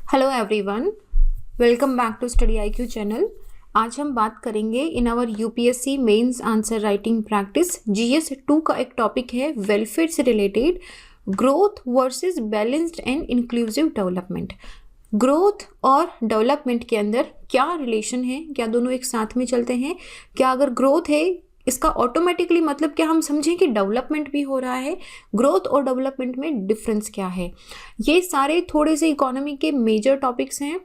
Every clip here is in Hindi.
Hello everyone, welcome back to study IQ channel. आज हम बात करेंगे in our UPSC mains answer writing practice GS 2 का एक टॉपिक है वेलफेयर से related, growth versus balanced and inclusive development. Growth और डेवलपमेंट के अंदर क्या रिलेशन है, क्या दोनों एक साथ में चलते हैं? क्या अगर ग्रोथ है इसका ऑटोमेटिकली मतलब क्या हम समझें कि डेवलपमेंट भी हो रहा है? ग्रोथ और डेवलपमेंट में डिफरेंस क्या है? ये सारे थोड़े से इकोनॉमी के मेजर टॉपिक्स हैं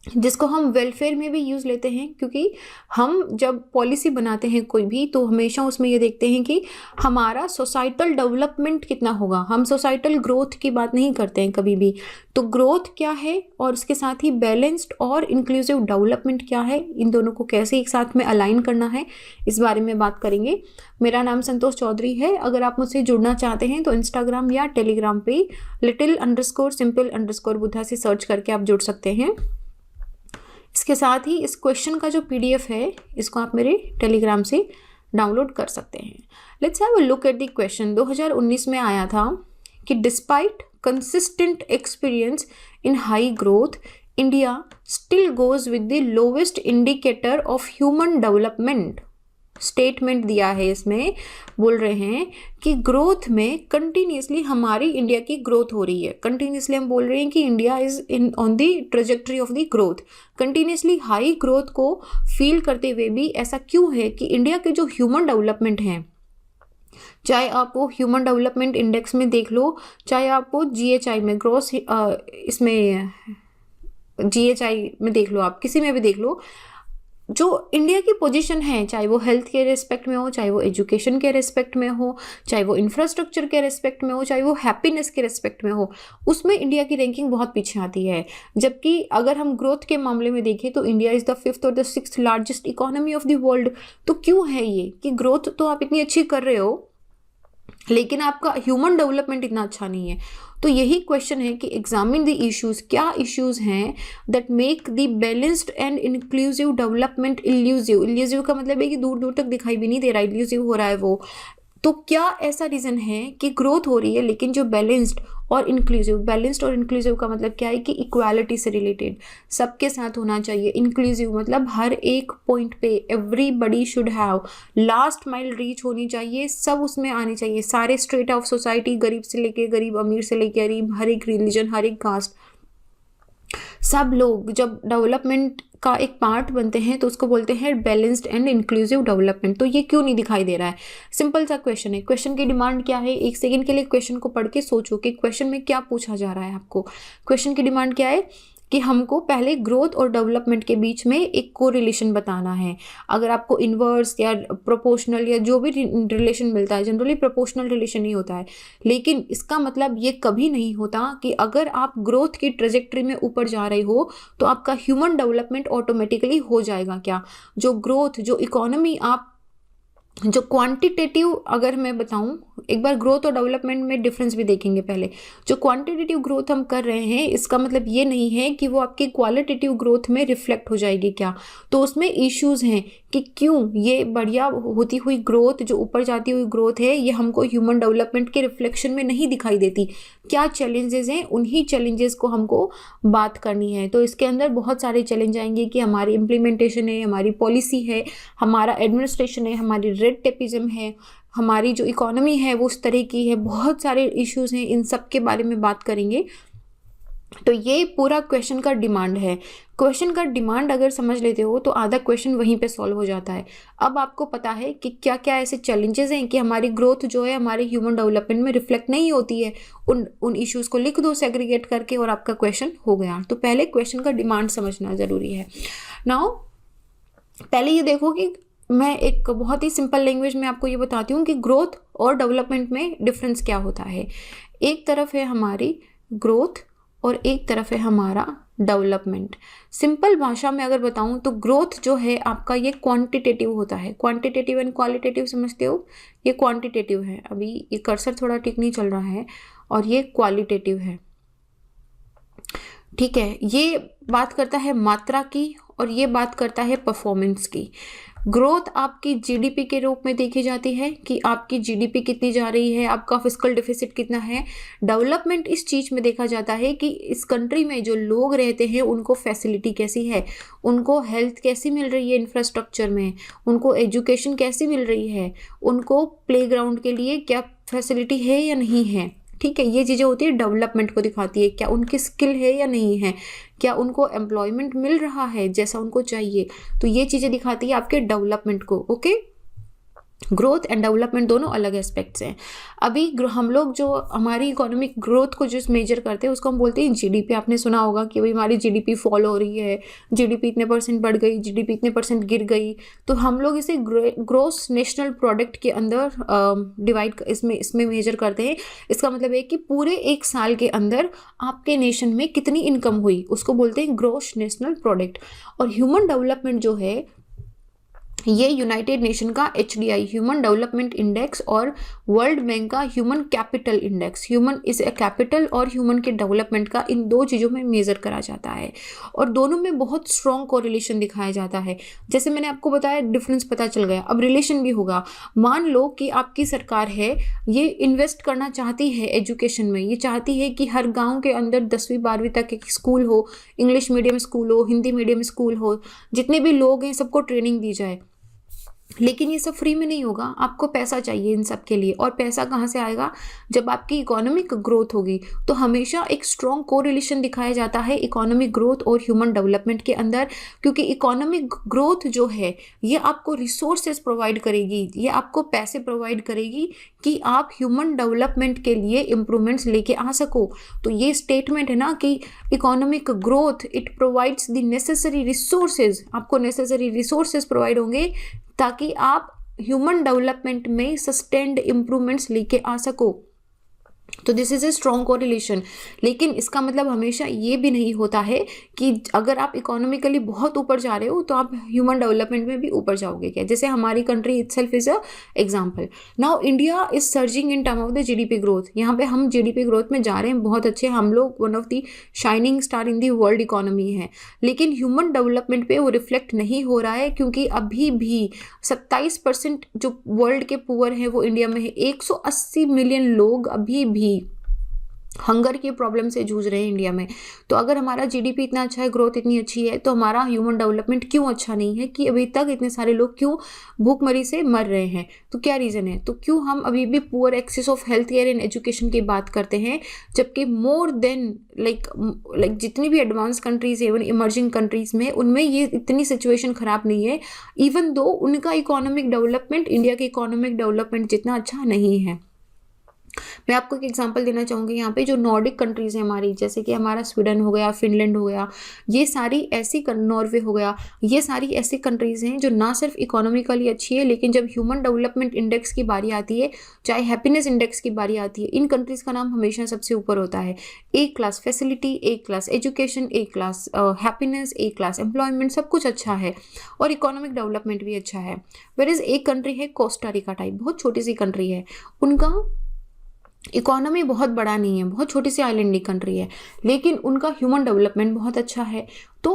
जिसको हम वेलफेयर में भी यूज़ लेते हैं, क्योंकि हम जब पॉलिसी बनाते हैं कोई भी तो हमेशा उसमें ये देखते हैं कि हमारा सोसाइटल डेवलपमेंट कितना होगा। हम सोसाइटल ग्रोथ की बात नहीं करते हैं कभी भी। तो ग्रोथ क्या है और उसके साथ ही बैलेंस्ड और इंक्लूसिव डेवलपमेंट क्या है, इन दोनों को कैसे एक साथ में अलाइन करना है, इस बारे में बात करेंगे। मेरा नाम संतोष चौधरी है। अगर आप मुझसे जुड़ना चाहते हैं तो इंस्टाग्राम या टेलीग्राम पे little_simple_बुद्धा से सर्च करके आप जुड़ सकते हैं। इसके साथ ही इस क्वेश्चन का जो PDF है इसको आप मेरे टेलीग्राम से डाउनलोड कर सकते हैं। Let's have a look at the question. 2019 में आया था कि despite consistent experience in high growth, India still goes with the lowest indicator of human development. Statement दिया है, इसमें बोल रहे हैं कि ग्रोथ में कंटिन्यूसली हमारी इंडिया की ग्रोथ हो रही है। कंटिन्यूसली हम बोल रहे हैं कि India is in on the trajectory of the growth. Continuously high growth को फील करते हुए भी ऐसा क्यों है कि इंडिया के जो ह्यूमन डेवलपमेंट हैं, चाहे आप वो ह्यूमन डेवलपमेंट इंडेक्स में देख लो, चाहे आप वो GHI में ग्रोस इसमें GHI में देख लो, आप किसी में भी देख लो, जो इंडिया की पोजीशन है, चाहे वो हेल्थ के रेस्पेक्ट में हो, चाहे वो एजुकेशन के रेस्पेक्ट में हो, चाहे वो इंफ्रास्ट्रक्चर के रेस्पेक्ट में हो, चाहे वो हैप्पीनेस के रेस्पेक्ट में हो, उसमें इंडिया की रैंकिंग बहुत पीछे आती है। जबकि अगर हम ग्रोथ के मामले में देखें तो इंडिया इज़ द 5th और the 6th largest economy of the world. तो क्यों है ये कि ग्रोथ तो आप इतनी अच्छी कर रहे हो लेकिन आपका ह्यूमन डेवलपमेंट इतना अच्छा नहीं है? तो यही क्वेश्चन है कि एग्जामिन द इश्यूज। क्या इश्यूज हैं that make the balanced and inclusive development elusive? Elusive का मतलब है कि दूर दूर तक दिखाई भी नहीं दे रहा, इल्यूसिव हो रहा है वो। तो क्या ऐसा रीज़न है कि ग्रोथ हो रही है लेकिन जो बैलेंस्ड और इंक्लूसिव, बैलेंस्ड और इंक्लूसिव का मतलब क्या है कि इक्वालिटी से रिलेटेड, सबके साथ होना चाहिए। इंक्लूसिव मतलब हर एक पॉइंट पे everybody should have, last mile reach होनी चाहिए, सब उसमें आने चाहिए, सारे स्ट्रेट ऑफ सोसाइटी, गरीब से लेके गरीब, अमीर से लेके गरीब, हर एक रिलीजन, हर एक कास्ट, सब लोग जब डेवलपमेंट का एक पार्ट बनते हैं तो उसको बोलते हैं बैलेंस्ड एंड इंक्लूसिव डेवलपमेंट। तो ये क्यों नहीं दिखाई दे रहा है? सिंपल सा क्वेश्चन है। क्वेश्चन की डिमांड क्या है? एक सेकंड के लिए क्वेश्चन को पढ़ के सोचो कि क्वेश्चन में क्या पूछा जा रहा है आपको। क्वेश्चन की डिमांड क्या है कि हमको पहले ग्रोथ और डेवलपमेंट के बीच में एक कोरिलेशन बताना है। अगर आपको इन्वर्स या प्रोपोर्शनल या जो भी रिलेशन मिलता है, जनरली प्रोपोर्शनल रिलेशन ही होता है, लेकिन इसका मतलब ये कभी नहीं होता कि अगर आप ग्रोथ की ट्रेजेक्टरी में ऊपर जा रहे हो तो आपका ह्यूमन डेवलपमेंट ऑटोमेटिकली हो जाएगा। क्या जो ग्रोथ, जो इकोनॉमी आप, जो क्वांटिटेटिव, अगर मैं बताऊं, एक बार ग्रोथ और डेवलपमेंट में डिफरेंस भी देखेंगे। पहले जो क्वांटिटेटिव ग्रोथ हम कर रहे हैं इसका मतलब ये नहीं है कि वो आपकी क्वालिटेटिव ग्रोथ में रिफ्लेक्ट हो जाएगी। क्या तो उसमें इश्यूज हैं कि क्यों ये बढ़िया होती हुई ग्रोथ, जो ऊपर जाती हुई ग्रोथ है, ये हमको ह्यूमन डेवलपमेंट के रिफ्लेक्शन में नहीं दिखाई देती। क्या चैलेंजेस हैं, उन्हीं चैलेंजेस को हमको बात करनी है। तो इसके अंदर बहुत सारे चैलेंज आएंगे कि हमारी इम्प्लीमेंटेशन है, हमारी पॉलिसी है, हमारा एडमिनिस्ट्रेशन है, हमारी रेड टेपिज्म है, हमारी जो इकोनॉमी है वो उस तरह की है, बहुत सारे इश्यूज हैं, इन सब के बारे में बात करेंगे। तो ये पूरा क्वेश्चन का डिमांड है। क्वेश्चन का डिमांड अगर समझ लेते हो तो आधा क्वेश्चन वहीं पे सॉल्व हो जाता है। अब आपको पता है कि क्या क्या ऐसे चैलेंजेस हैं कि हमारी ग्रोथ जो है हमारे ह्यूमन डेवलपमेंट में रिफ्लेक्ट नहीं होती है। उन इश्यूज को लिख दो सेग्रीगेट करके और आपका क्वेश्चन हो गया। तो पहले क्वेश्चन का डिमांड समझना ज़रूरी है। नाउ पहले ये देखो कि मैं एक बहुत ही सिंपल लैंग्वेज में आपको ये बताती हूँ कि ग्रोथ और डेवलपमेंट में डिफरेंस क्या होता है। एक तरफ है हमारी ग्रोथ और एक तरफ है हमारा डेवलपमेंट। सिंपल भाषा में अगर बताऊं तो ग्रोथ जो है आपका ये क्वांटिटेटिव होता है। क्वांटिटेटिव एंड क्वालिटेटिव समझते हो? ये क्वांटिटेटिव है, अभी ये कर्सर थोड़ा ठीक नहीं चल रहा है, और ये क्वालिटेटिव है। ठीक है, ये बात करता है मात्रा की और ये बात करता है परफॉर्मेंस की। ग्रोथ आपकी जीडीपी के रूप में देखी जाती है कि आपकी जीडीपी कितनी जा रही है, आपका फिस्कल डेफिसिट कितना है। डेवलपमेंट इस चीज़ में देखा जाता है कि इस कंट्री में जो लोग रहते हैं उनको फैसिलिटी कैसी है, उनको हेल्थ कैसी मिल रही है इंफ्रास्ट्रक्चर में, उनको एजुकेशन कैसी मिल रही है, उनको प्लेग्राउंड के लिए क्या फैसिलिटी है या नहीं है। ठीक है, ये चीज़ें होती है डेवलपमेंट को दिखाती है, क्या उनकी स्किल है या नहीं है, क्या उनको एम्प्लॉयमेंट मिल रहा है जैसा उनको चाहिए। तो ये चीज़ें दिखाती है आपके डेवलपमेंट को। ओके, ग्रोथ एंड डेवलपमेंट दोनों अलग एस्पेक्ट्स हैं। अभी हम लोग जो हमारी इकोनॉमिक ग्रोथ को जिस मेजर करते हैं उसको हम बोलते हैं जीडीपी। आपने सुना होगा कि भाई हमारी जीडीपी फॉल हो रही है, जीडीपी इतने % बढ़ गई, जीडीपी इतने % गिर गई। तो हम लोग इसे ग्रोस नेशनल प्रोडक्ट के अंदर डिवाइड इसमें मेजर करते हैं। इसका मतलब है कि पूरे एक साल के अंदर आपके नेशन में कितनी इनकम हुई, उसको बोलते हैं ग्रोस नेशनल प्रोडक्ट। और ह्यूमन डेवलपमेंट जो है ये यूनाइटेड नेशन का HDI ह्यूमन डेवलपमेंट इंडेक्स और वर्ल्ड बैंक का human capital index, human is a capital और ह्यूमन के डेवलपमेंट का, इन दो चीज़ों में मेज़र करा जाता है और दोनों में बहुत स्ट्रॉन्ग कोरिलेशन दिखाया जाता है। जैसे मैंने आपको बताया डिफरेंस पता चल गया, अब रिलेशन भी होगा। मान लो कि आपकी सरकार है, ये इन्वेस्ट करना चाहती है एजुकेशन में, ये चाहती है कि हर गाँव के अंदर 10वीं 12वीं तक एक स्कूल हो, इंग्लिश मीडियम स्कूल हो, हिंदी मीडियम स्कूल हो, जितने भी लोग हैं सबको ट्रेनिंग दी जाए। लेकिन ये सब फ्री में नहीं होगा, आपको पैसा चाहिए इन सब के लिए। और पैसा कहाँ से आएगा? जब आपकी इकोनॉमिक ग्रोथ होगी। तो हमेशा एक स्ट्रॉन्ग कोरिलेशन दिखाया जाता है इकोनॉमिक ग्रोथ और ह्यूमन डेवलपमेंट के अंदर, क्योंकि इकोनॉमिक ग्रोथ जो है ये आपको रिसोर्सेज प्रोवाइड करेगी, ये आपको पैसे प्रोवाइड करेगी कि आप ह्यूमन डेवलपमेंट के लिए इम्प्रूवमेंट्स लेके आ सको। तो ये स्टेटमेंट है ना कि economic growth it provides the necessary resources, आपको नेसेसरी रिसोर्सेज प्रोवाइड होंगे ताकि आप ह्यूमन डेवलपमेंट में सस्टेन्ड इम्प्रूवमेंट्स लेके आ सको। तो this is a strong correlation. लेकिन इसका मतलब हमेशा ये भी नहीं होता है कि अगर आप इकोनॉमिकली बहुत ऊपर जा रहे हो तो आप ह्यूमन डेवलपमेंट में भी ऊपर जाओगे क्या। जैसे हमारी country itself is a example. Now India is surging in term of the GDP growth. यहाँ पे हम जीडीपी ग्रोथ में जा रहे हैं बहुत अच्छे, हम लोग one of the shining star in the world economy है। लेकिन ह्यूमन डेवलपमेंट पे वो रिफ्लेक्ट नहीं हो रहा है, क्योंकि अभी भी 27% जो वर्ल्ड के पुअर हैं वो इंडिया में है। 180 मिलियन लोग अभी भी हंगर की प्रॉब्लम से जूझ रहे हैं इंडिया में। तो अगर हमारा जीडीपी इतना अच्छा है, ग्रोथ इतनी अच्छी है, तो हमारा ह्यूमन डेवलपमेंट क्यों अच्छा नहीं है कि अभी तक इतने सारे लोग क्यों भूखमरी से मर रहे हैं? तो क्या रीज़न है? तो क्यों हम अभी भी poor access of health care and education की बात करते हैं, जबकि मोर देन लाइक जितनी भी एडवांस कंट्रीज है, इवन इमर्जिंग कंट्रीज में, उनमें ये इतनी सिचुएशन ख़राब नहीं है, इवन दो उनका इकोनॉमिक डेवलपमेंट इंडिया के इकोनॉमिक डेवलपमेंट जितना अच्छा नहीं है। मैं आपको एक एग्जांपल देना चाहूँगी यहाँ पे, जो नॉर्डिक कंट्रीज़ हैं हमारी, जैसे कि हमारा स्वीडन हो गया, फिनलैंड हो गया, ये सारी ऐसी नॉर्वे हो गया, ये सारी ऐसी कंट्रीज़ हैं जो ना सिर्फ इकोनॉमिकली अच्छी है, लेकिन जब ह्यूमन डेवलपमेंट इंडेक्स की बारी आती है, चाहे हैप्पीनेस इंडेक्स की बारी आती है, इन कंट्रीज़ का नाम हमेशा सबसे ऊपर होता है। A class facility, A class education, A class happiness, A class employment, सब कुछ अच्छा है और इकोनॉमिक डेवलपमेंट भी अच्छा है। वेयर एक कंट्री है कोस्टा रिका टाइप, बहुत छोटी सी कंट्री है, उनका इकोनॉमी बहुत बड़ा नहीं है, बहुत छोटी सी आइलैंडिक कंट्री है, लेकिन उनका ह्यूमन डेवलपमेंट बहुत अच्छा है। तो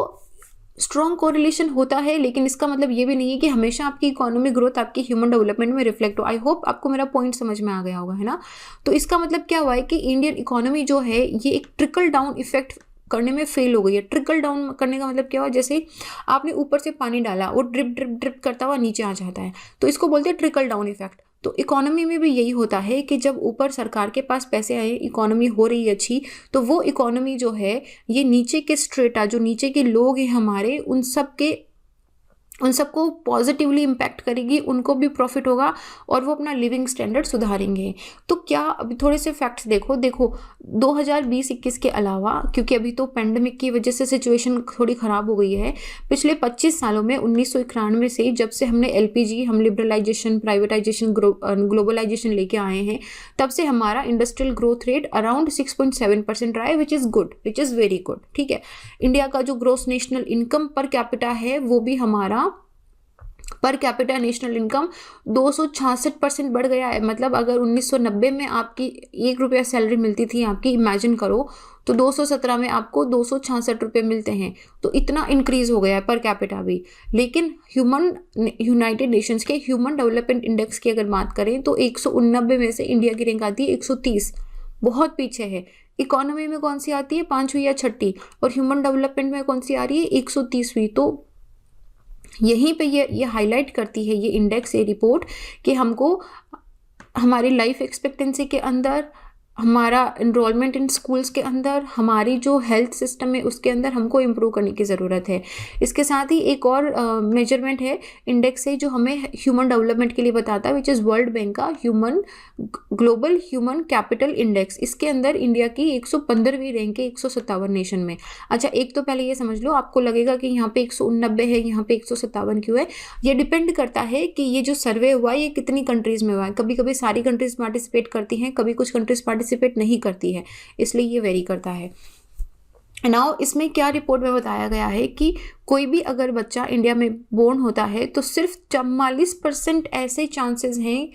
स्ट्रॉन्ग कोरिलेशन होता है, लेकिन इसका मतलब ये भी नहीं है कि हमेशा आपकी इकोनॉमिक ग्रोथ आपकी ह्यूमन डेवलपमेंट में रिफ्लेक्ट हो। आई होप आपको मेरा पॉइंट समझ में आ गया होगा, है ना। तो इसका मतलब क्या हुआ है कि इंडियन इकोनॉमी जो है ये एक ट्रिकल डाउन इफेक्ट करने में फेल हो गई है। ट्रिकल डाउन करने का मतलब क्या हुआ, जैसे आपने ऊपर से पानी डाला, वो ड्रिप ड्रिप ड्रिप करता हुआ नीचे आ जाता है, तो इसको बोलते हैं ट्रिकल डाउन इफेक्ट। तो इकोनॉमी में भी यही होता है कि जब ऊपर सरकार के पास पैसे आए, इकोनॉमी हो रही है अच्छी, तो वो इकोनॉमी जो है ये नीचे के स्ट्रेटा, जो नीचे के लोग हैं हमारे, उन सबको पॉजिटिवली इम्पैक्ट करेगी, उनको भी प्रॉफिट होगा और वो अपना लिविंग स्टैंडर्ड सुधारेंगे। तो क्या अभी थोड़े से फैक्ट्स देखो 2020-21 के अलावा, क्योंकि अभी तो पैंडमिक की वजह से सिचुएशन थोड़ी ख़राब हो गई है, पिछले 25 सालों में 1991 से जब से हमने LPG, हम लिबरलाइजेशन, प्राइवेटाइजेशन, ग्लोबलाइजेशन लेके आए हैं, तब से हमारा इंडस्ट्रियल ग्रोथ रेट अराउंड 6.7% रहा है, which is good, which is very good. ठीक है, इंडिया का जो gross national income per capita है वो भी हमारा पर कैपिटा नेशनल इनकम 266% बढ़ गया है। मतलब अगर 1990 में आपकी 1 रुपया सैलरी मिलती थी आपकी, इमेजिन करो, तो 217 में आपको 266 रुपये मिलते हैं। तो इतना इंक्रीज हो गया है पर कैपिटा भी। लेकिन यूनाइटेड नेशंस के ह्यूमन डेवलपमेंट इंडेक्स की अगर बात करें तो 189 में से इंडिया की रैंक आती है 130, बहुत पीछे है। इकोनॉमी में कौन सी आती है, 5वीं या 6ठी, और ह्यूमन डेवलपमेंट में कौन सी आ रही है, 130वीं। तो यहीं पे ये हाईलाइट करती है ये इंडेक्स, ये रिपोर्ट, कि हमको हमारी लाइफ एक्सपेक्टेंसी के अंदर, हमारा इनरोलमेंट इन स्कूल्स के अंदर, हमारी जो हेल्थ सिस्टम है उसके अंदर हमको इम्प्रूव करने की ज़रूरत है। इसके साथ ही एक और मेजरमेंट है, इंडेक्स है, जो हमें ह्यूमन डेवलपमेंट के लिए बताता है, विच इज़ वर्ल्ड बैंक का ग्लोबल ह्यूमन कैपिटल इंडेक्स। इसके अंदर इंडिया की 115वीं रैंक है 157 नेशन में। अच्छा, एक तो पहले ये समझ लो, आपको लगेगा कि यहाँ पे 189 है, यहाँ पे 157 क्यों है। ये डिपेंड करता है कि ये जो सर्वे हुआ है ये कितनी कंट्रीज़ में हुआ है। कभी कभी सारी कंट्रीज़ पार्टिसिपेट करती हैं, कभी कुछ कंट्रीज़ पार्टिसिपेट नहीं करती है, इसलिए ये वेरी करता है। नाउ इसमें क्या रिपोर्ट में बताया गया है कि कोई भी अगर बच्चा इंडिया में बोर्न होता है तो सिर्फ 44% ऐसे चांसेस हैं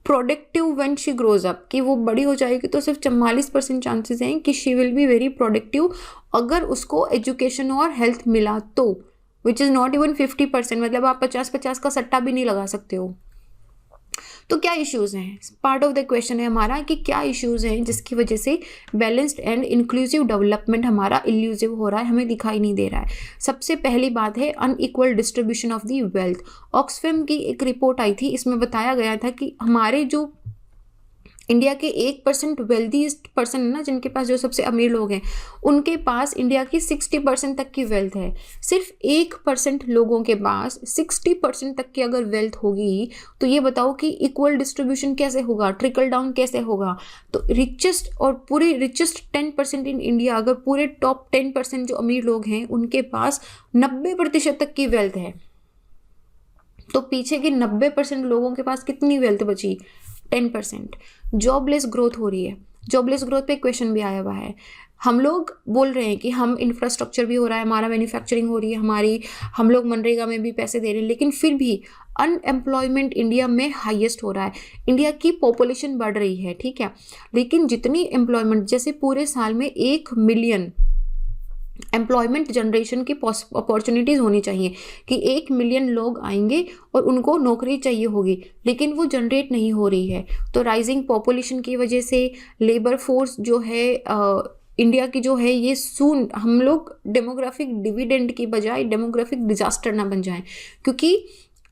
productive when she grows up, कि वो बड़ी हो जाएगी तो सिर्फ 44% चांसेस हैं कि she will be very productive अगर उसको एजुकेशन और हेल्थ मिला तो, विच इज़ नॉट इवन 50%। मतलब आप 50-50 का सट्टा भी नहीं लगा सकते हो। तो क्या इश्यूज़ हैं, पार्ट ऑफ द क्वेश्चन है हमारा कि क्या इश्यूज़ हैं जिसकी वजह से बैलेंस्ड एंड इंक्लूसिव डेवलपमेंट हमारा इल्यूसिव हो रहा है, हमें दिखाई नहीं दे रहा है। सबसे पहली बात है unequal distribution of the wealth. Oxfam की एक रिपोर्ट आई थी, इसमें बताया गया था कि हमारे जो इंडिया के 1% वेल्थीस्ट पर्सन है ना, जिनके पास, जो सबसे अमीर लोग हैं, उनके पास इंडिया की 60% तक की वेल्थ है। सिर्फ 1% लोगों के पास 60% तक की अगर वेल्थ होगी तो ये बताओ कि इक्वल डिस्ट्रीब्यूशन कैसे होगा, ट्रिकल डाउन कैसे होगा। तो रिचेस्ट और पूरे रिचेस्ट 10% इन इंडिया, अगर पूरे टॉप 10% जो अमीर लोग हैं उनके पास 90% तक की वेल्थ है, तो पीछे के 90% लोगों के पास कितनी वेल्थ बची, 10%। जॉबलेस ग्रोथ हो रही है, जॉबलेस ग्रोथ पे क्वेश्चन भी आया हुआ है। हम लोग बोल रहे हैं कि हम इंफ्रास्ट्रक्चर भी हो रहा है, हमारा मैन्युफैक्चरिंग हो रही है, हम लोग मनरेगा में भी पैसे दे रहे हैं, लेकिन फिर भी अनएम्प्लॉयमेंट इंडिया में हाईएस्ट हो रहा है। इंडिया की पॉपुलेशन बढ़ रही है, ठीक है, लेकिन जितनी एम्प्लॉयमेंट, जैसे पूरे साल में 1 मिलियन एम्प्लॉयमेंट जनरेशन की अपॉर्चुनिटीज़ होनी चाहिए कि 1 मिलियन लोग आएंगे और उनको नौकरी चाहिए होगी, लेकिन वो जनरेट नहीं हो रही है। तो राइजिंग पॉपुलेशन की वजह से लेबर फोर्स जो है इंडिया की जो है, ये सून हम लोग डेमोग्राफिक डिविडेंड की बजाय डेमोग्राफिक डिजास्टर ना बन जाएं, क्योंकि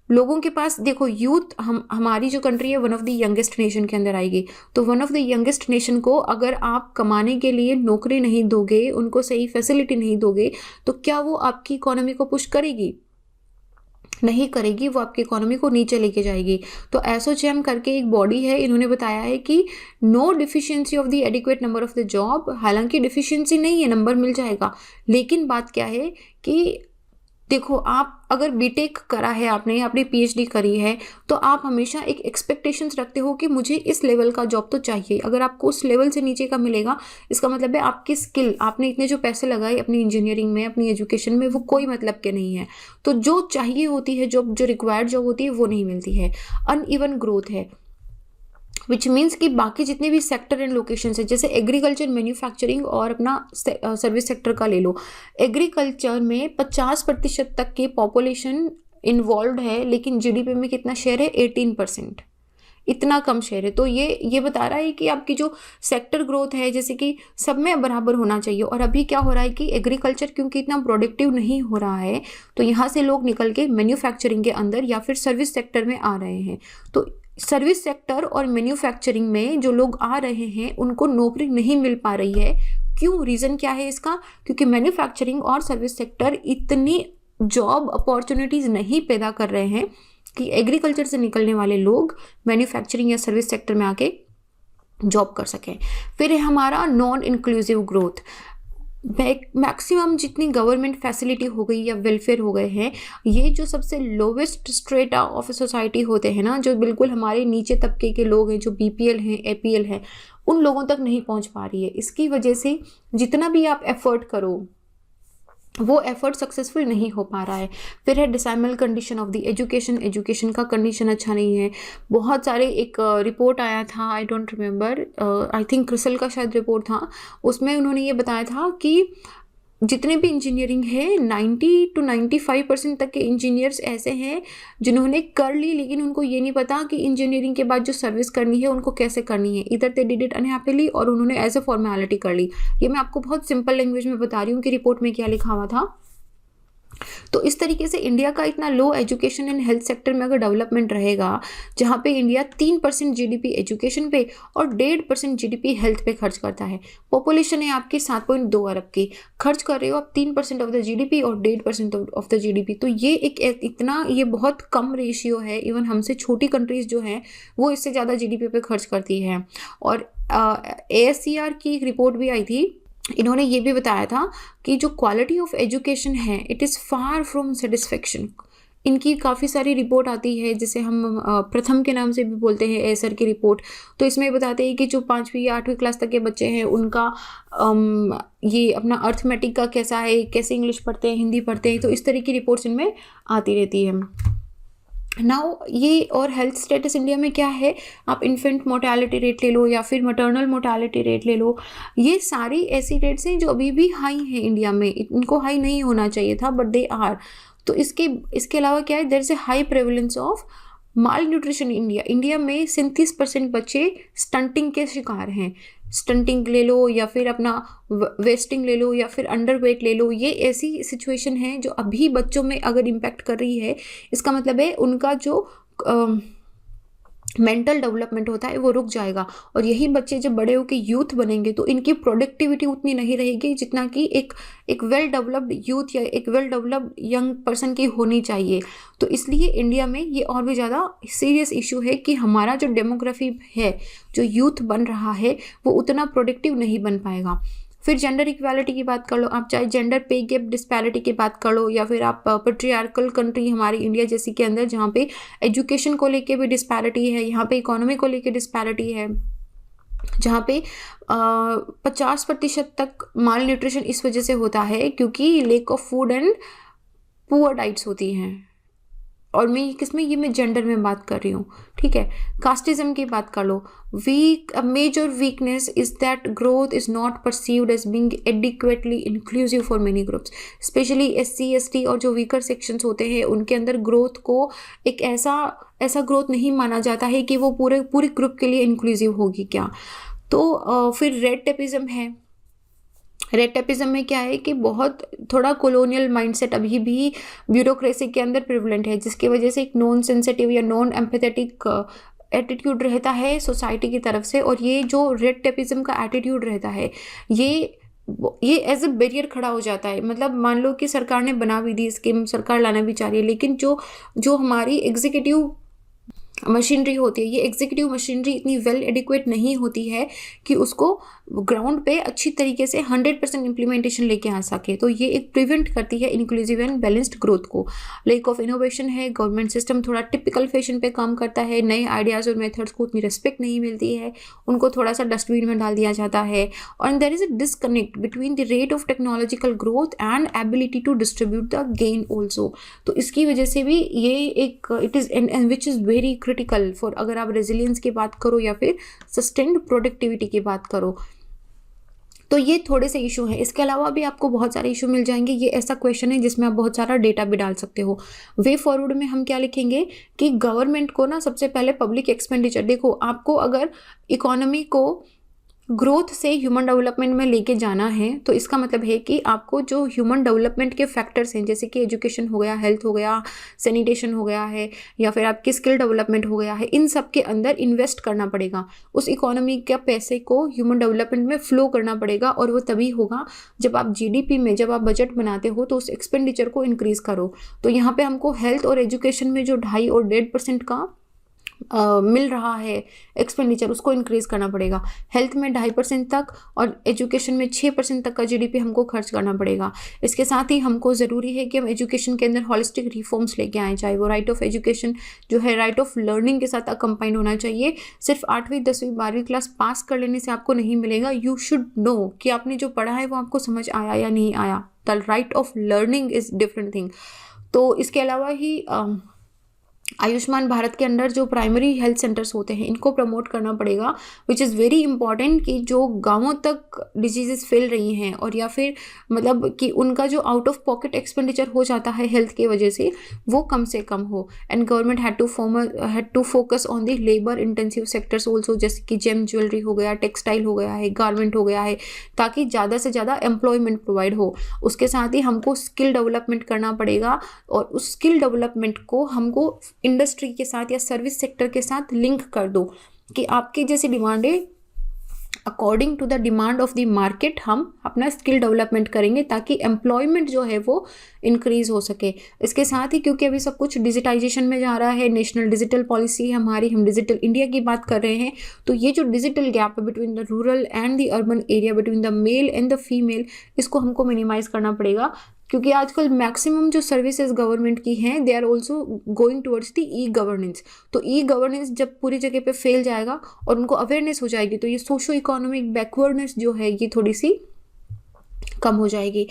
लोगों के पास देखो यूथ, हमारी जो कंट्री है one of the youngest nation के अंदर आएगी। तो one of the youngest nation को अगर आप कमाने के लिए नौकरी नहीं दोगे, उनको सही फैसिलिटी नहीं दोगे, तो क्या वो आपकी इकोनॉमी को पुश करेगी, नहीं करेगी, वो आपकी इकोनॉमी को नीचे लेके जाएगी। तो एसोचैम करके एक बॉडी है, इन्होंने बताया है कि no deficiency of the adequate number of the job. हालांकि डिफिशियंसी नहीं है, नंबर मिल जाएगा, लेकिन बात क्या है कि देखो, आप अगर बीटेक करा है आपने, अपनी पीएचडी करी है, तो आप हमेशा एक एक्सपेक्टेशंस रखते हो कि मुझे इस लेवल का जॉब तो चाहिए। अगर आपको उस लेवल से नीचे का मिलेगा, इसका मतलब है आपकी स्किल, आपने इतने जो पैसे लगाए अपनी इंजीनियरिंग में, अपनी एजुकेशन में, वो कोई मतलब के नहीं है। तो जो चाहिए होती है जॉब, जो रिक्वायर्ड जॉब होती है, वो नहीं मिलती है। अनइवन ग्रोथ है, विच मीन्स कि बाकी जितने भी सेक्टर एंड लोकेशन है, जैसे एग्रीकल्चर, मैन्युफैक्चरिंग और अपना सर्विस सेक्टर का ले लो। एग्रीकल्चर में 50% तक की पॉपुलेशन इन्वॉल्व है, लेकिन जीडीपी में कितना शेयर है, 18%, इतना कम शेयर है। तो ये बता रहा है कि आपकी जो सेक्टर ग्रोथ है, जैसे कि सब में बराबर होना चाहिए। और अभी क्या हो रहा है कि एग्रीकल्चर क्योंकि इतना प्रोडक्टिव नहीं हो रहा है, तो यहाँ से लोग निकल के मैन्युफैक्चरिंग के अंदर या फिर सर्विस सेक्टर में आ रहे हैं। तो सर्विस सेक्टर और मैन्युफैक्चरिंग में जो लोग आ रहे हैं उनको नौकरी नहीं मिल पा रही है। क्यों, रीज़न क्या है इसका? क्योंकि मैन्युफैक्चरिंग और सर्विस सेक्टर इतनी जॉब अपॉर्चुनिटीज़ नहीं पैदा कर रहे हैं कि एग्रीकल्चर से निकलने वाले लोग मैन्युफैक्चरिंग या सर्विस सेक्टर में आके जॉब कर सकें। फिर है हमारा नॉन इंक्लूसिव ग्रोथ। मैक्सिमम जितनी गवर्नमेंट फैसिलिटी हो गई या वेलफेयर हो गए हैं, ये जो सबसे लोवेस्ट स्ट्रेटा ऑफ सोसाइटी होते हैं ना, जो बिल्कुल हमारे नीचे तबके के लोग हैं, जो बीपीएल हैं, एपीएल हैं, उन लोगों तक नहीं पहुंच पा रही है। इसकी वजह से जितना भी आप एफर्ट करो, वो एफर्ट सक्सेसफुल नहीं हो पा रहा है। फिर है disable condition of the education, education का कंडीशन अच्छा नहीं है। बहुत सारे एक रिपोर्ट आया था, I don't remember, I think CRISIL का शायद रिपोर्ट था, उसमें उन्होंने ये बताया था कि जितने भी इंजीनियरिंग है 90 to 95% तक के इंजीनियर्स ऐसे हैं जिन्होंने कर ली, लेकिन उनको ये नहीं पता कि इंजीनियरिंग के बाद जो सर्विस करनी है उनको कैसे करनी है। इधर दे डिड इट अनहैप्पीली और उन्होंने एज ए फॉर्मेलिटी कर ली। ये मैं आपको बहुत सिंपल लैंग्वेज में बता रही हूँ कि रिपोर्ट में क्या लिखा हुआ था। तो इस तरीके से इंडिया का इतना लो एजुकेशन एंड हेल्थ सेक्टर में अगर डेवलपमेंट रहेगा, जहाँ पे इंडिया 3% जीडीपी एजुकेशन पे और 1.5% जीडीपी हेल्थ पे खर्च करता है। पॉपुलेशन है आपकी 7.2 अरब की, खर्च कर रहे हो आप 3% ऑफ द जीडीपी और 1.5% ऑफ द जीडीपी। तो ये ये बहुत कम रेशियो है। इवन हमसे छोटी कंट्रीज जो हैं वो इससे ज़्यादा जीडीपी पे खर्च करती है। और ASCR की एक रिपोर्ट भी आई थी, इन्होंने ये भी बताया था कि जो क्वालिटी ऑफ एजुकेशन है it is far from satisfaction. इनकी काफ़ी सारी रिपोर्ट आती है जिसे हम प्रथम के नाम से भी बोलते हैं, एसर की रिपोर्ट। तो इसमें बताते हैं कि जो 5वीं या 8वीं क्लास तक के बच्चे हैं उनका ये अपना अर्थमेटिक का कैसा है, कैसे इंग्लिश पढ़ते हैं, हिंदी पढ़ते हैं, तो इस तरह की रिपोर्ट्स इनमें आती रहती है। नाउ ये और हेल्थ स्टेटस इंडिया में क्या है, आप इन्फेंट मोर्टेलिटी रेट ले लो या फिर मटर्नल मोर्टेलिटी रेट ले लो, ये सारी ऐसी रेट्स हैं जो अभी भी हाई हैं इंडिया में। इनको हाई नहीं होना चाहिए था बट दे आर। तो इसके अलावा क्या है, there is a high prevalence of malnutrition India में 37% बच्चे स्टंटिंग के शिकार हैं। स्टंटिंग ले लो या फिर अपना वेस्टिंग ले लो या फिर अंडरवेट ले लो, ये ऐसी सिचुएशन है जो अभी बच्चों में अगर इम्पैक्ट कर रही है। इसका मतलब है उनका जो मेंटल डेवलपमेंट होता है वो रुक जाएगा। और यही बच्चे जब बड़े होकर यूथ बनेंगे तो इनकी प्रोडक्टिविटी उतनी नहीं रहेगी जितना कि एक वेल डेवलप्ड यूथ या एक वेल डेवलप्ड यंग पर्सन की होनी चाहिए। तो इसलिए इंडिया में ये और भी ज़्यादा सीरियस इशू है कि हमारा जो डेमोग्राफी है, जो यूथ बन रहा है, वो उतना प्रोडक्टिव नहीं बन पाएगा। फिर जेंडर इक्वालिटी की बात कर लो आप, चाहे जेंडर पे गैप डिस्पैरिटी की बात कर लो या फिर आप पैट्रियार्कल कंट्री हमारी इंडिया जैसी के अंदर जहाँ पे एजुकेशन को लेके भी डिस्पैरिटी है, यहाँ पे इकोनॉमी को लेके डिस्पैरिटी है, जहाँ पे 50% तक माल न्यूट्रिशन इस वजह से होता है क्योंकि lake of food and poor diets होती हैं। और मैं जेंडर में बात कर रही हूँ, ठीक है। कास्टिज्म की बात कर लो, major weakness is that growth is not perceived as being adequately inclusive for many groups, specially SC ST और जो वीकर सेक्शंस होते हैं उनके अंदर ग्रोथ को एक ऐसा ग्रोथ नहीं माना जाता है कि वो पूरे ग्रुप के लिए इंक्लूसिव होगी क्या। तो फिर रेड टेपिज्म है। रेड टेपिज्म में क्या है कि बहुत थोड़ा कॉलोनियल माइंडसेट अभी भी ब्यूरोक्रेसी के अंदर प्रिवलेंट है, जिसकी वजह से एक नॉन सेंसिटिव या नॉन एम्पैथेटिक एटीट्यूड रहता है सोसाइटी की तरफ से। और ये जो रेड टेपिज्म का एटीट्यूड रहता है ये एज ए बैरियर खड़ा हो जाता है। मतलब मान लो कि सरकार ने बना भी दी स्कीम, सरकार लाना भी चाह रही है, लेकिन जो हमारी एग्जीक्यूटिव मशीनरी होती है, ये एग्जीक्यूटिव मशीनरी इतनी वेल एडिक्वेट नहीं होती है कि उसको ग्राउंड पे अच्छी तरीके से 100% इम्प्लीमेंटेशन लेके आ सके। तो ये एक प्रिवेंट करती है इंक्लूसिव एंड बैलेंस्ड ग्रोथ को। लेक ऑफ इनोवेशन है, गवर्नमेंट सिस्टम थोड़ा टिपिकल फैशन पे काम करता है, नए आइडियाज़ और मेथड्स को उतनी रिस्पेक्ट नहीं मिलती है, उनको थोड़ा सा डस्टबिन में डाल दिया जाता है। और there is a disconnect between the rate of technological growth and ability to distribute the gain also. तो इसकी वजह से भी ये एक it is and which is very critical for, अगर आप रेजिलियंस की बात करो या फिर सस्टेन्ड प्रोडक्टिविटी की बात करो। तो ये थोड़े से इशू हैं। इसके अलावा भी आपको बहुत सारे इशू मिल जाएंगे। ये ऐसा क्वेश्चन है जिसमें आप बहुत सारा डेटा भी डाल सकते हो। वे फॉरवर्ड में हम क्या लिखेंगे कि गवर्नमेंट को ना सबसे पहले पब्लिक एक्सपेंडिचर, देखो आपको अगर इकोनॉमी को ग्रोथ से ह्यूमन डेवलपमेंट में लेके जाना है तो इसका मतलब है कि आपको जो ह्यूमन डेवलपमेंट के फैक्टर्स हैं, जैसे कि एजुकेशन हो गया, हेल्थ हो गया, सैनिटेशन हो गया है, या फिर आपकी स्किल डेवलपमेंट हो गया है, इन सब के अंदर इन्वेस्ट करना पड़ेगा। उस इकोनॉमी के पैसे को ह्यूमन डेवलपमेंट में फ्लो करना पड़ेगा। और वो तभी होगा जब आप GDP में, जब आप बजट बनाते हो तो उस एक्सपेंडिचर को इंक्रीज़ करो। तो यहाँ पर हमको हेल्थ और एजुकेशन में जो 2.5 और 1.5% का मिल रहा है एक्सपेंडिचर, उसको इंक्रीज करना पड़ेगा। हेल्थ में 2.5% तक और एजुकेशन में 6% तक का GDP हमको खर्च करना पड़ेगा। इसके साथ ही हमको ज़रूरी है कि हम एजुकेशन के अंदर हॉलिस्टिक रिफॉर्म्स लेके आएँ, चाहे वो राइट ऑफ एजुकेशन जो है राइट ऑफ लर्निंग के साथ कंबाइंड होना चाहिए। सिर्फ 8वीं 10वीं 12वीं क्लास पास कर लेने से आपको नहीं मिलेगा। यू शुड नो कि आपने जो पढ़ा है वो आपको समझ आया या नहीं आया। The right of learning is different thing. तो इसके अलावा ही आयुष्मान भारत के अंडर जो प्राइमरी हेल्थ सेंटर्स होते हैं इनको प्रमोट करना पड़ेगा, विच इज़ वेरी इंपॉर्टेंट कि जो गांवों तक डिजीजेस फैल रही हैं और या फिर मतलब कि उनका जो आउट ऑफ पॉकेट एक्सपेंडिचर हो जाता है हेल्थ के वजह से वो कम से कम हो। And government had to focus on the labour intensive sectors also, जैसे कि जेम ज्वेलरी हो गया, टेक्सटाइल हो गया है, गारमेंट हो गया है, ताकि ज़्यादा से ज़्यादा एम्प्लॉयमेंट प्रोवाइड हो। उसके साथ ही हमको स्किल डेवलपमेंट करना पड़ेगा और उस स्किल डेवलपमेंट को हमको इंडस्ट्री के साथ या सर्विस सेक्टर के साथ लिंक कर दो कि आपकी जैसी डिमांड है according to the demand of the market हम अपना स्किल डेवलपमेंट करेंगे ताकि एम्प्लॉयमेंट जो है वो इंक्रीज हो सके। इसके साथ ही क्योंकि अभी सब कुछ डिजिटाइजेशन में जा रहा है, नेशनल डिजिटल पॉलिसी है हमारी, हम डिजिटल इंडिया की बात कर रहे हैं, तो ये जो डिजिटल गैप है between the rural and the urban area, between the male and the female, इसको हमको मिनिमाइज करना पड़ेगा। क्योंकि आजकल मैक्सिमम जो सर्विसेज गवर्नमेंट की हैं they are also going towards the e governance. तो ई गवर्नेंस जब पूरी जगह पे फैल जाएगा और उनको अवेयरनेस हो जाएगी तो ये सोशो इकोनॉमिक बैकवर्डनेस जो है ये थोड़ी सी कम हो जाएगी।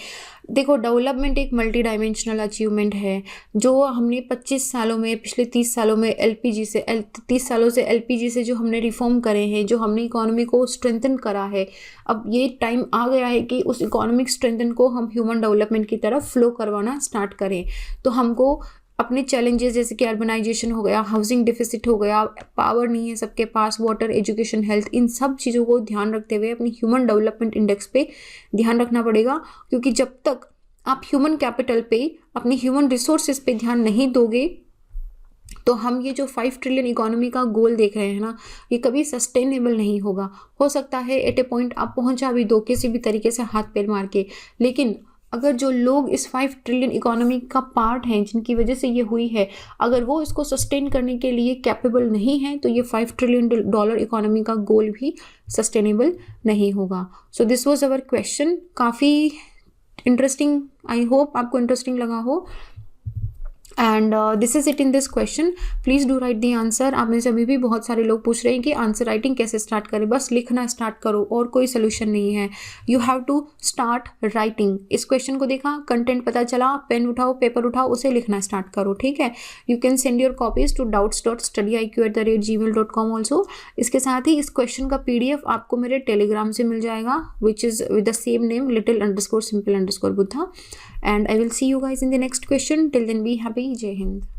देखो, डेवलपमेंट एक मल्टी डायमेंशनल अचीवमेंट है जो हमने 25 सालों में, पिछले 30 सालों में 30 सालों से एलपीजी से जो हमने रिफॉर्म करे हैं, जो हमने इकोनॉमी को स्ट्रेंथन करा है, अब ये टाइम आ गया है कि उस इकोनॉमिक स्ट्रेंथन को हम ह्यूमन डेवलपमेंट की तरफ फ्लो करवाना स्टार्ट करें। तो हमको अपने चैलेंजेस जैसे कि अर्बनाइजेशन हो गया, हाउसिंग डिफिसिट हो गया, पावर नहीं है सबके पास, वाटर, एजुकेशन, हेल्थ, इन सब चीज़ों को ध्यान रखते हुए अपनी ह्यूमन डेवलपमेंट इंडेक्स पे ध्यान रखना पड़ेगा। क्योंकि जब तक आप ह्यूमन कैपिटल पे, अपनी ह्यूमन रिसोर्सेज पे ध्यान नहीं दोगे तो हम ये जो 5 ट्रिलियन इकोनॉमी का गोल देख रहे हैं ना, ये कभी सस्टेनेबल नहीं होगा। हो सकता है एट ए पॉइंट आप पहुंचा भी दो किसी भी तरीके से हाथ पैर मार के, लेकिन अगर जो लोग इस 5 ट्रिलियन इकोनॉमी का पार्ट हैं, जिनकी वजह से ये हुई है, अगर वो इसको सस्टेन करने के लिए कैपेबल नहीं है तो ये $5 ट्रिलियन इकोनॉमी का गोल भी सस्टेनेबल नहीं होगा। So this was our question. काफ़ी इंटरेस्टिंग, आई होप आपको इंटरेस्टिंग लगा हो। And this is it in this question. Please do right the answer. आप में से अभी भी बहुत सारे लोग पूछ रहे हैं कि आंसर राइटिंग कैसे स्टार्ट करें। बस लिखना स्टार्ट करो और कोई सोल्यूशन नहीं है। You have to start writing. इस क्वेश्चन को देखा, कंटेंट पता चला, पेन उठाओ, पेपर उठाओ, उसे लिखना स्टार्ट करो, ठीक है। You can send your copies to doubts.studyiq@gmail.com also. इसके साथ ही इस क्वेश्चन का PDF आपको मेरे टेलीग्राम से मिल जाएगा, which is with the same name little_simple_buddha। And I will see you guys in the next question. Till then, be happy. Jai Hind.